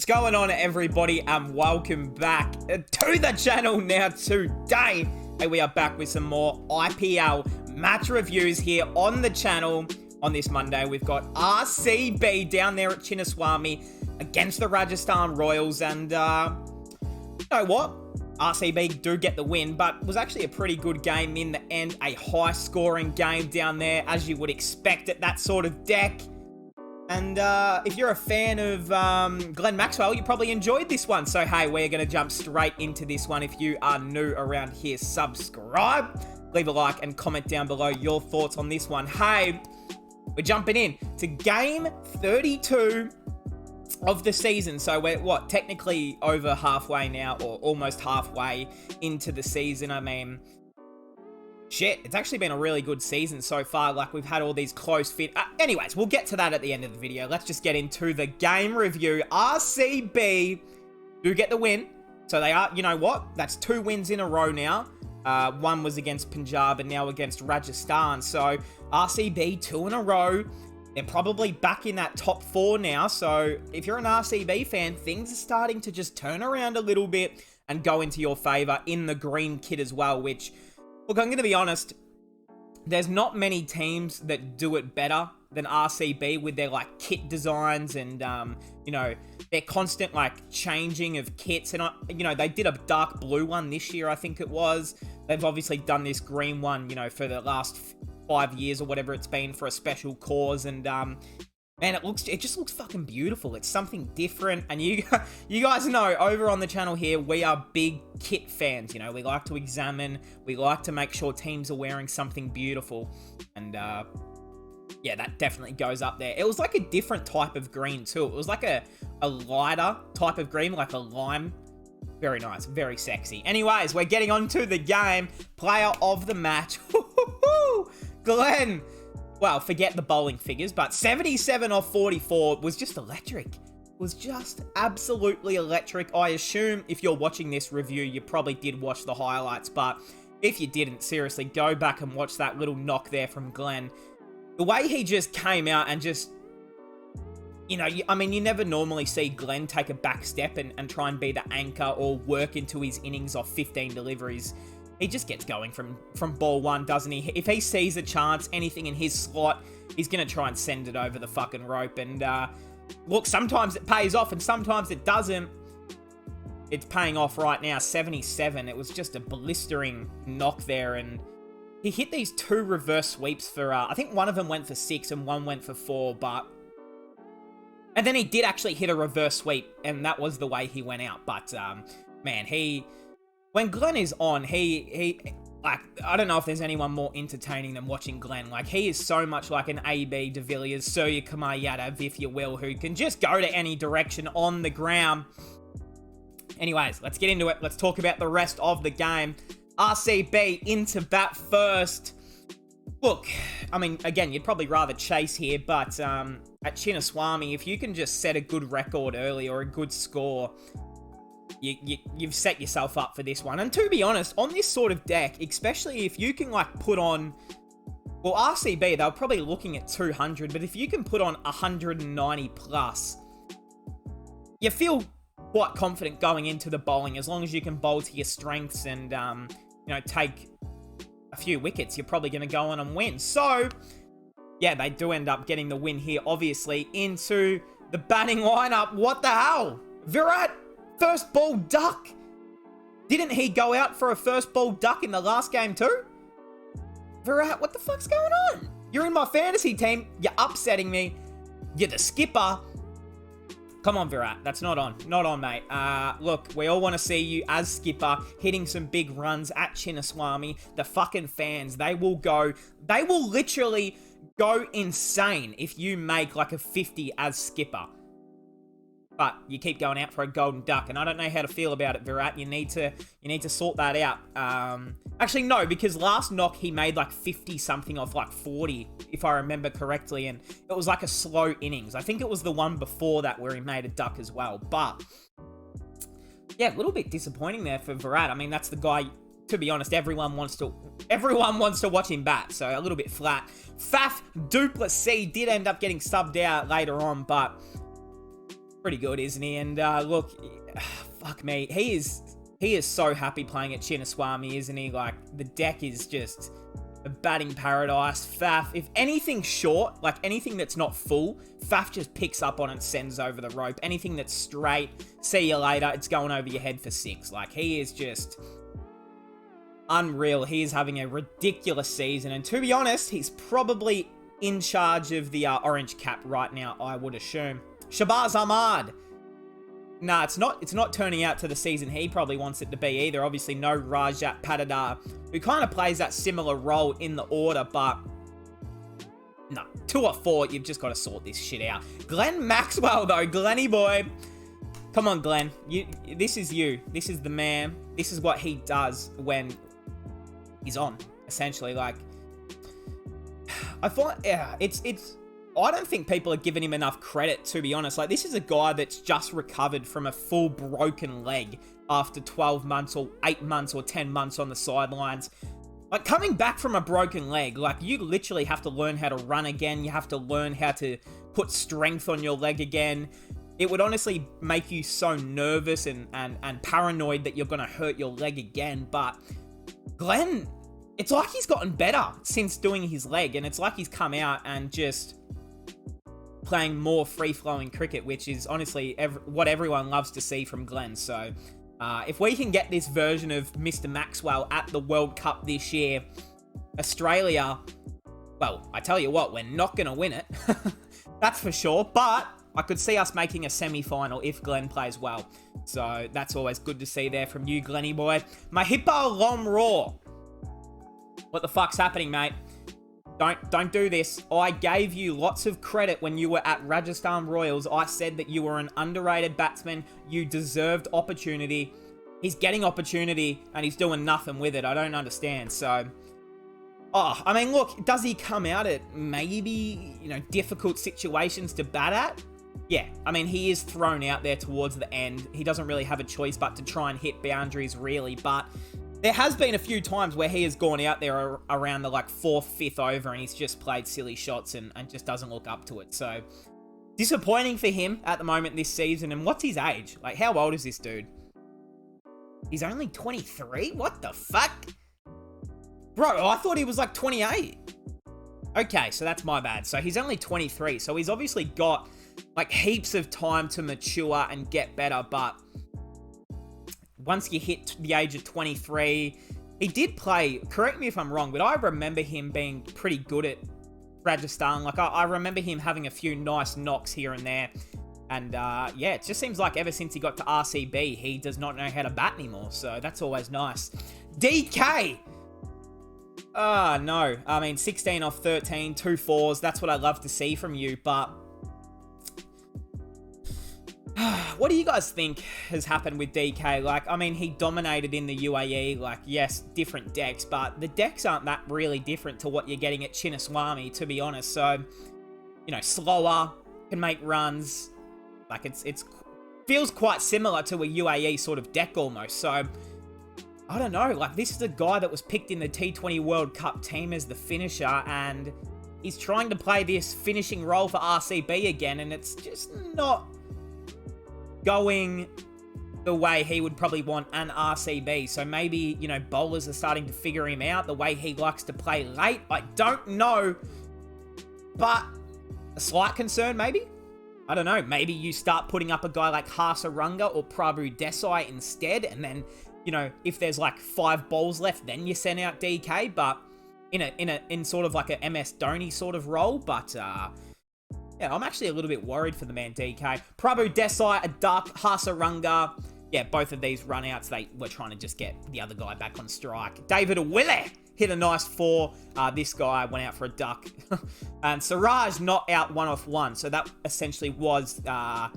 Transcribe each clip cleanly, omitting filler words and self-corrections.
going on, everybody, and welcome back to the channel. Now today we are back with some more IPL match reviews here on the channel. On this Monday, we've got RCB down there at Chinnaswamy against the Rajasthan Royals, and you know what? RCB do get the win, but it was actually a pretty good game in the end. A high-scoring game down there, as you would expect at that sort of deck. And if you're a fan of Glenn Maxwell, you probably enjoyed this one. So, hey, we're going to jump straight into this one. If you are new around here, subscribe, leave a like, and comment down below your thoughts on this one. Hey, we're jumping in to game 32 of the season. So we're, technically over halfway now, or almost halfway into the season. I mean, shit, it's actually been a really good season so far. Like, we've had all these close fit. Anyways, we'll get to that at the end of the video. Let's just get into the game review. RCB do get the win. So they are, you know what? That's 2 wins in a row now. One was against Punjab and now against Rajasthan. So RCB 2 in a row. They're probably back in that top 4 now. So if you're an RCB fan, things are starting to just turn around a little bit and go into your favor in the green kit as well, which, look, I'm going to be honest, there's not many teams that do it better than RCB with their, like, kit designs and, you know, their constant, like, changing of kits. And, you know, they did a dark blue one this year, I think it was. They've obviously done this green one, you know, for the last 5 years or whatever it's been for a special cause. And, man, it just looks fucking beautiful. It's something different. And you guys know, over on the channel here, we are big kit fans. You know, we like to examine, we like to make sure teams are wearing something beautiful. And, yeah, that definitely goes up there. It was like a different type of green too. It was like a lighter type of green, like a lime. Very nice, very sexy. Anyways, we're getting on to the game. Player of the match. Glenn. Well, forget the bowling figures, but 77 off 44 was just electric. Was just absolutely electric. I assume if you're watching this review, you probably did watch the highlights, but if you didn't, seriously, go back and watch that little knock there from Glenn. The way he just came out and just, you know, I mean, you never normally see Glenn take a back step and try and be the anchor or work into his innings off 15 deliveries. He just gets going from ball one, doesn't he? If he sees a chance, anything in his slot, he's going to try and send it over the fucking rope. And, look, sometimes it pays off and sometimes it doesn't. It's paying off right now, 77. It was just a blistering knock there, and he hit these 2 reverse sweeps for, I think one of them went for 6 and one went for 4, but... And then he did actually hit a reverse sweep, and that was the way he went out. But, man, when Glenn is on, like, I don't know if there's anyone more entertaining than watching Glenn. Like, he is so much like an AB de Villiers, Surya Kumar Yadav, if you will, who can just go to any direction on the ground. Anyways, let's get into it. Let's talk about the rest of the game. RCB into bat first. Look, I mean, again, you'd probably rather chase here, but at Chinnaswamy, if you can just set a good record early or a good score, you've set yourself up for this one. And to be honest, on this sort of deck, especially if you can, like, put on... Well, RCB, they're probably looking at 200, but if you can put on 190 plus, you feel quite confident going into the bowling, as long as you can bowl to your strengths and, you know, take a few wickets, you're probably going to go on and win. So, yeah, they do end up getting the win here, obviously, into the batting lineup. What the hell? Virat, first ball duck. Didn't he go out for a first ball duck in the last game too? Virat, what the fuck's going on? You're in my fantasy team. You're upsetting me. You're the skipper. Come on, Virat. That's not on. Not on, mate. Look, we all want to see you as skipper hitting some big runs at Chinnaswamy. The fucking fans, they will literally go insane if you make like a 50 as skipper. But you keep going out for a golden duck, and I don't know how to feel about it, Virat. You need to sort that out. Actually, no, because last knock he made like 50 something off like 40, if I remember correctly, and it was like a slow innings. I think it was the one before that where he made a duck as well. But yeah, a little bit disappointing there for Virat. I mean, that's the guy. To be honest, everyone wants to watch him bat, so a little bit flat. Faf Duplessis did end up getting subbed out later on, but pretty good, isn't he? And look, fuck me, he is so happy playing at Chinnaswamy, isn't he? Like, the deck is just a batting paradise. Faf, if anything short, like anything that's not full, Faf just picks up on and sends over the rope. Anything that's straight, see you later, it's going over your head for 6. Like, he is just unreal. He is having a ridiculous season, and to be honest, he's probably in charge of the orange cap right now, I would assume. Shabazz Ahmad. Nah, it's not turning out to the season he probably wants it to be either. Obviously, no Rajat Patidar, who kind of plays that similar role in the order, but no, 2 or 4, you've just got to sort this shit out. Glenn Maxwell, though, Glenny boy. Come on, Glenn. This is you. This is the man. This is what he does when he's on, essentially. Like, I find, yeah, I don't think people are giving him enough credit, to be honest. Like, this is a guy that's just recovered from a full broken leg after 12 months or 8 months or 10 months on the sidelines. Like, coming back from a broken leg, like, you literally have to learn how to run again. You have to learn how to put strength on your leg again. It would honestly make you so nervous and paranoid that you're going to hurt your leg again. But Glenn, it's like he's gotten better since doing his leg. And it's like he's come out and just playing more free-flowing cricket, which is honestly what everyone loves to see from Glenn. So if we can get this version of Mr. Maxwell at the World Cup this year, Australia, well, I tell you what, we're not going to win it. That's for sure. But I could see us making a semi-final if Glenn plays well. So that's always good to see there from you, Glenny boy. Mahipa Lom Raw. What the fuck's happening, mate? Don't do this. I gave you lots of credit when you were at Rajasthan Royals. I said that you were an underrated batsman. You deserved opportunity. He's getting opportunity and he's doing nothing with it. I don't understand. So, I mean, look, does he come out at maybe, difficult situations to bat at? Yeah, I mean, he is thrown out there towards the end. He doesn't really have a choice but to try and hit boundaries, really. But there has been a few times where he has gone out there around the 4th, 5th over and he's just played silly shots and just doesn't look up to it. So, disappointing for him at the moment this season. And what's his age? Like, how old is this dude? He's only 23? What the fuck? Bro, I thought he was 28. Okay, so that's my bad. So he's only 23. So he's obviously got heaps of time to mature and get better, but once you hit the age of 23, he did play, correct me if I'm wrong, but I remember him being pretty good at Rajasthan. I remember him having a few nice knocks here and there. And yeah, it just seems like ever since he got to RCB, he does not know how to bat anymore. So that's always nice. DK! No. I mean, 16 off 13, 2 4s. That's what I love to see from you, but what do you guys think has happened with DK? I mean, he dominated in the UAE. Yes, different decks, but the decks aren't that really different to what you're getting at Chinnaswamy, to be honest. So, slower, can make runs. It's feels quite similar to a UAE sort of deck almost. So, I don't know. This is a guy that was picked in the T20 World Cup team as the finisher, and he's trying to play this finishing role for RCB again, and it's just not going the way he would probably want an RCB. So maybe, bowlers are starting to figure him out, the way he likes to play late. I don't know. But a slight concern, maybe? I don't know. Maybe you start putting up a guy like Hasaranga or Prabhu Desai instead, and then, if there's 5 balls left, then you send out DK, but in sort of a MS Dhoni sort of role. But yeah, I'm actually a little bit worried for the man DK. Prabhu Desai, a duck, Hasaranga. Yeah, both of these run-outs, they were trying to just get the other guy back on strike. David Awile hit a nice 4. This guy went out for a duck. And Siraj not out 1 off 1. So that essentially was the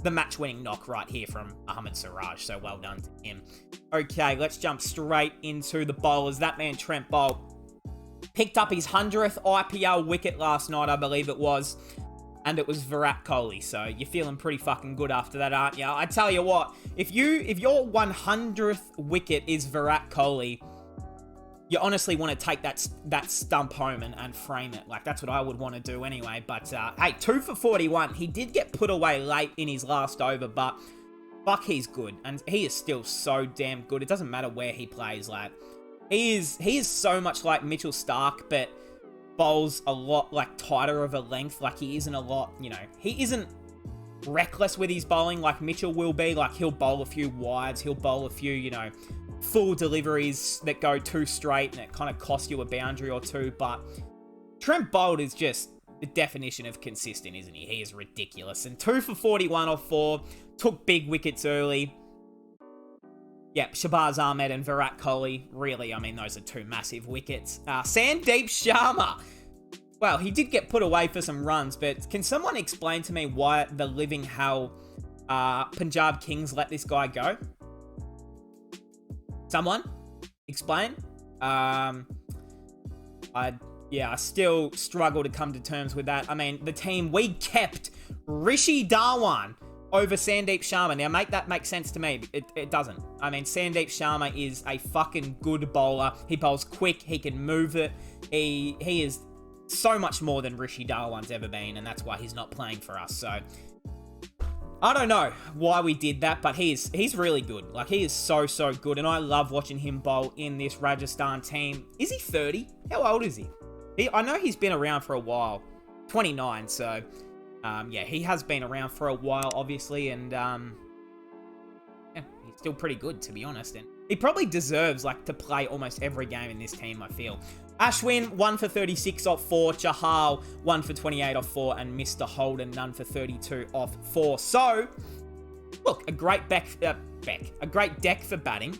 match-winning knock right here from Ahmed Siraj. So well done to him. Okay, let's jump straight into the bowlers. That man, Trent Bolt, picked up his 100th IPL wicket last night, I believe it was. And it was Virat Kohli, so you're feeling pretty fucking good after that, aren't you? I tell you what, if your 100th wicket is Virat Kohli, you honestly want to take that stump home and frame it. Like, that's what I would want to do anyway. But, hey, 2 for 41. He did get put away late in his last over, but fuck, he's good. And he is still so damn good. It doesn't matter where he plays. Like, he is so much like Mitchell Starc, but bowls a lot, like, tighter of a length. Like, he isn't a lot, you know, he isn't reckless with his bowling like Mitchell will be. Like, he'll bowl a few wides. He'll bowl a few, you know, full deliveries that go too straight and it kind of costs you a boundary or two. But Trent Boult is just the definition of consistent, isn't he? He is ridiculous. And 2 for 41 off 4. Took big wickets early. Yep, Shahbaz Ahmed and Virat Kohli. Really, I mean, those are 2 massive wickets. Sandeep Sharma. Well, he did get put away for some runs, but can someone explain to me why the living hell Punjab Kings let this guy go? Someone explain. I still struggle to come to terms with that. I mean, the team, we kept Rishi Dhawan over Sandeep Sharma. Now, make that make sense to me. It doesn't. I mean, Sandeep Sharma is a fucking good bowler. He bowls quick. He can move it. He is so much more than Rishi Dhawan's ever been, and that's why he's not playing for us. So I don't know why we did that, but he's really good. Like, he is so good, and I love watching him bowl in this Rajasthan team. Is he 30? How old is he? I know he's been around for a while. 29, so yeah, he has been around for a while, obviously, and yeah, he's still pretty good, to be honest. And he probably deserves, like, to play almost every game in this team, I feel. Ashwin, 1 for 36 off 4. Chahal, 1 for 28 off 4. And Mr. Holden, none for 32 off 4. So, look, a great a great deck for batting.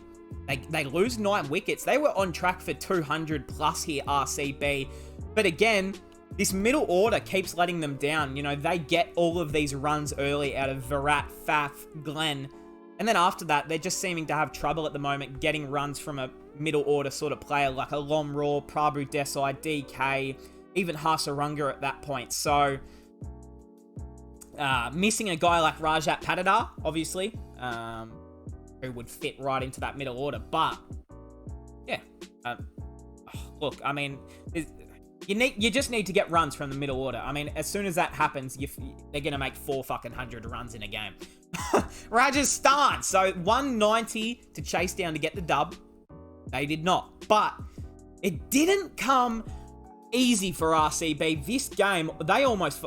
They lose 9 wickets. They were on track for 200 plus here, RCB. But again, this middle order keeps letting them down. You know, they get all of these runs early out of Virat, Faf, Glenn. And then after that, they're just seeming to have trouble at the moment getting runs from a middle order sort of player like a Lomraw, Prabhu Desai, DK, even Hasaranga at that point. So, missing a guy like Rajat Patidar, obviously, who would fit right into that middle order. But, yeah, look, I mean, you just need to get runs from the middle order. I mean, as soon as that happens, they're going to make 400 runs in a game. Rajasthan, so 190 to chase down to get the dub. They did not, but it didn't come easy for RCB. This game, they almost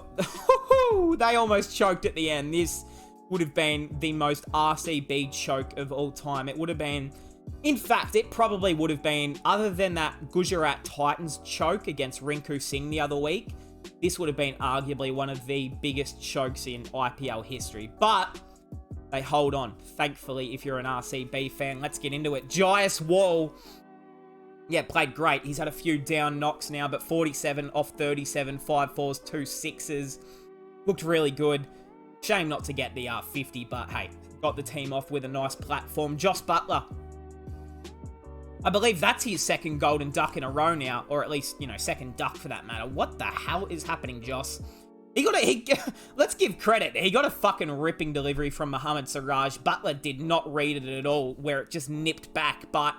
choked at the end. This would have been the most RCB choke of all time. It would have been, in fact, it probably would have been, other than that Gujarat Titans choke against Rinku Singh the other week, this would have been arguably one of the biggest chokes in IPL history. But they hold on. Thankfully, if you're an RCB fan, let's get into it. Jais Wall, yeah, played great. He's had a few down knocks now, but 47 off 37, 5 fours, 2 sixes. Looked really good. Shame not to get the 50, but hey, got the team off with a nice platform. Joss Buttler, I believe that's his second golden duck in a row now, or at least, you know, second duck for that matter. What the hell is happening, Joss? Let's give credit. He got a fucking ripping delivery from Mohammad Siraj. Buttler did not read it at all, where it just nipped back. But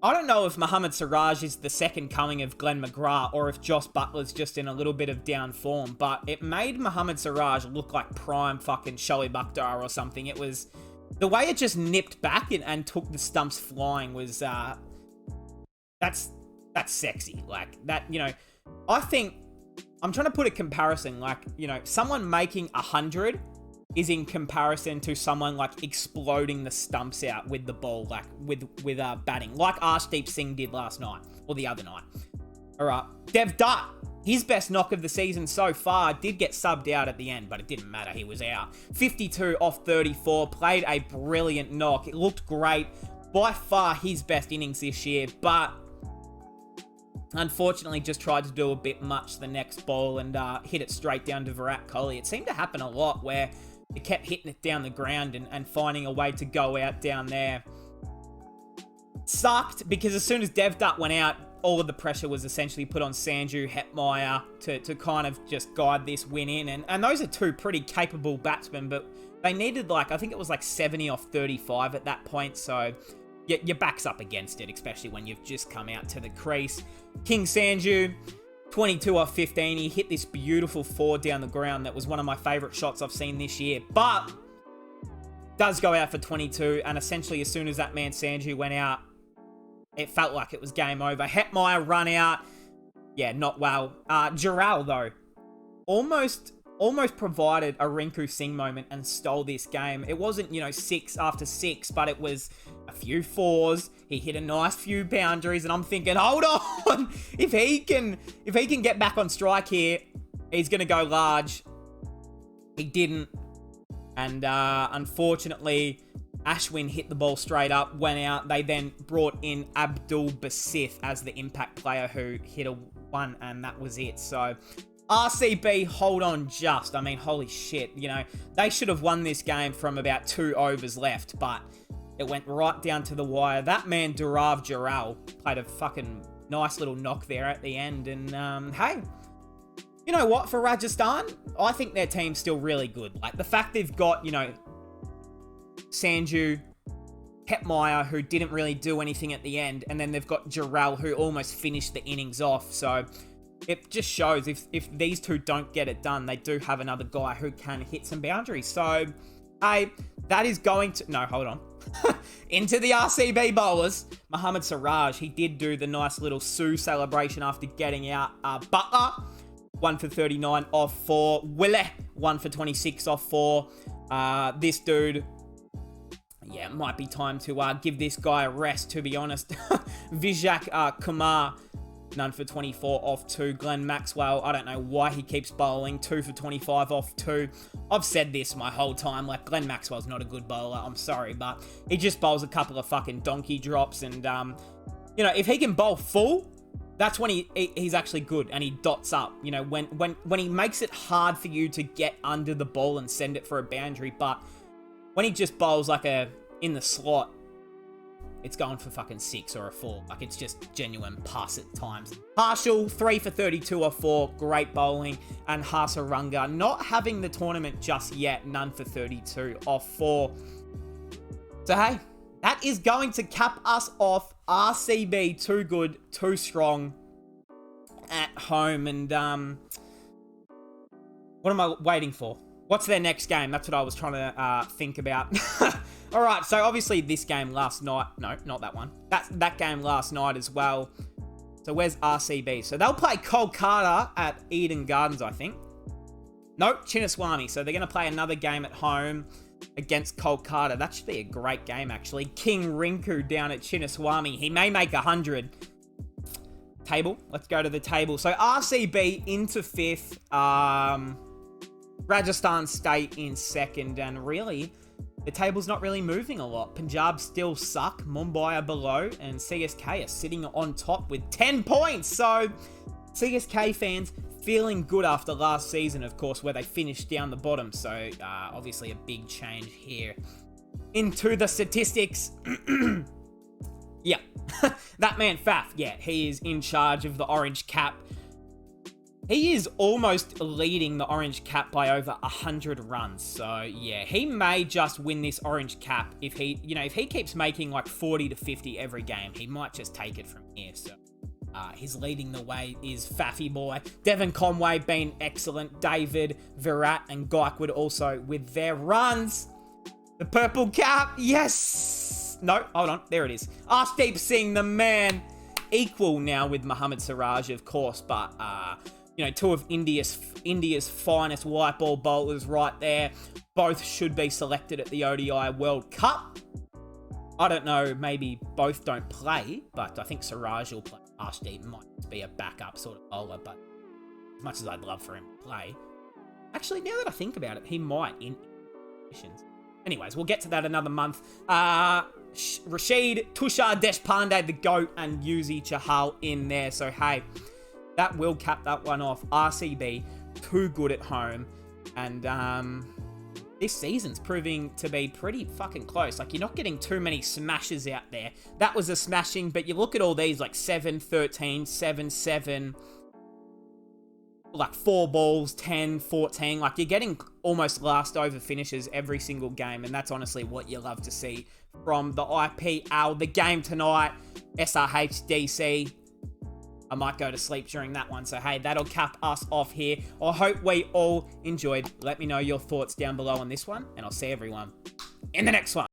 I don't know if Mohammad Siraj is the second coming of Glenn McGrath or if Joss Buttler's just in a little bit of down form. But it made Mohammad Siraj look like prime fucking Shoaib Akhtar or something. It was the way it just nipped back and took the stumps flying was that's sexy. Like that, you know, I think. I'm trying to put a comparison, like, you know, someone making 100 is in comparison to someone, like, exploding the stumps out with the ball, like, with batting, like Arshdeep Singh did last night, or the other night. All right, Dev Dutt, his best knock of the season so far, did get subbed out at the end, but it didn't matter, he was out. 52 off 34, played a brilliant knock, it looked great, by far his best innings this year, but unfortunately, just tried to do a bit much the next ball and hit it straight down to Virat Kohli. It seemed to happen a lot where it kept hitting it down the ground and finding a way to go out down there. Sucked because as soon as Dev Dutt went out, all of the pressure was essentially put on Sanju Hetmeyer to kind of just guide this win in. And those are two pretty capable batsmen, but they needed, like, I think it was like 70 off 35 at that point. So your back's up against it, especially when you've just come out to the crease. King Sanju, 22 off 15. He hit this beautiful forward down the ground. That was one of my favorite shots I've seen this year. But does go out for 22. And essentially, as soon as that man Sanju went out, it felt like it was game over. Hetmeyer run out. Yeah, not well. Jarrell, though, almost provided a Rinku Singh moment and stole this game. It wasn't, 6 after 6, but it was a few 4s. He hit a nice few boundaries, and I'm thinking, hold on, if he can get back on strike here, he's gonna go large. He didn't, and unfortunately, Ashwin hit the ball straight up, went out. They then brought in Abdul Basith as the impact player who hit a 1, and that was it. So RCB, hold on just. I mean, holy shit, they should have won this game from about 2 overs left, but it went right down to the wire. That man, Dhurav Jarrell, played a fucking nice little knock there at the end, and hey, you know what, for Rajasthan, I think their team's still really good. Like, the fact they've got, Sanju, Hetmeyer, who didn't really do anything at the end, and then they've got Jarrell, who almost finished the innings off. So it just shows if these two don't get it done, they do have another guy who can hit some boundaries. So, hey, that is going to... No, hold on. Into the RCB bowlers, Mohammad Siraj, he did do the nice little Sue celebration after getting out. Butler, 1 for 39 off 4. Wille, 1 for 26 off 4. This dude... Yeah, it might be time to give this guy a rest, to be honest. Vijay Kumar, none for 24 off 2. Glenn Maxwell, I don't know why he keeps bowling. 2 for 25 off 2. I've said this my whole time. Like, Glenn Maxwell's not a good bowler. I'm sorry, but he just bowls a couple of fucking donkey drops. And, if he can bowl full, that's when he's actually good and he dots up. When he makes it hard for you to get under the ball and send it for a boundary. But when he just bowls like in the slot, it's going for fucking 6 or a 4. Like, it's just genuine pass at times. Harshal, 3 for 32 or 4. Great bowling. And Hasaranga, not having the tournament just yet. None for 32 off 4. So, hey, that is going to cap us off. RCB, too good, too strong at home. And, what am I waiting for? What's their next game? That's what I was trying to think about. All right, so obviously this game last night... No, not that one. That game last night as well. So where's RCB? So they'll play Kolkata at Eden Gardens, I think. Nope, Chinnaswamy. So they're going to play another game at home against Kolkata. That should be a great game, actually. King Rinku down at Chinnaswamy. He may make 100. Table. Let's go to the table. So RCB into 5th. Rajasthan stay in 2nd, and really, the table's not really moving a lot. Punjab still suck, Mumbai are below, and CSK are sitting on top with 10 points. So, CSK fans feeling good after last season, of course, where they finished down the bottom. So, obviously a big change here. Into the statistics. Yeah, that man Faf, yeah, he is in charge of the orange cap. He is almost leading the orange cap by over 100 runs. So, yeah, he may just win this orange cap if he keeps making like 40 to 50 every game. He might just take it from here. So, his leading the way is Faffy boy. Devon Conway been excellent. David, Virat, and Gaikwad also with their runs. The purple cap, yes! No, hold on, there it is. Arshdeep Singh, the man, equal now with Mohammad Siraj, of course, but... two of India's finest white ball bowlers right there. Both should be selected at the ODI World Cup. I don't know, maybe both don't play, but I think Siraj will play. Arshdeep might be a backup sort of bowler, but as much as I'd love for him to play. Actually, now that I think about it, he might in conditions. Anyways, we'll get to that another month. Rashid, Tushar Deshpande, the GOAT, and Yuzi Chahal in there. So, hey... that will cap that one off. RCB, too good at home. And this season's proving to be pretty fucking close. Like, you're not getting too many smashes out there. That was a smashing, but you look at all these, like 7-13, 7-7, like 4 balls, 10, 14. Like, you're getting almost last over finishes every single game, and that's honestly what you love to see from the IPL. The game tonight, SRH-DC. I might go to sleep during that one, so hey, that'll cap us off here. I hope we all enjoyed. Let me know your thoughts down below on this one, and I'll see everyone in the next one.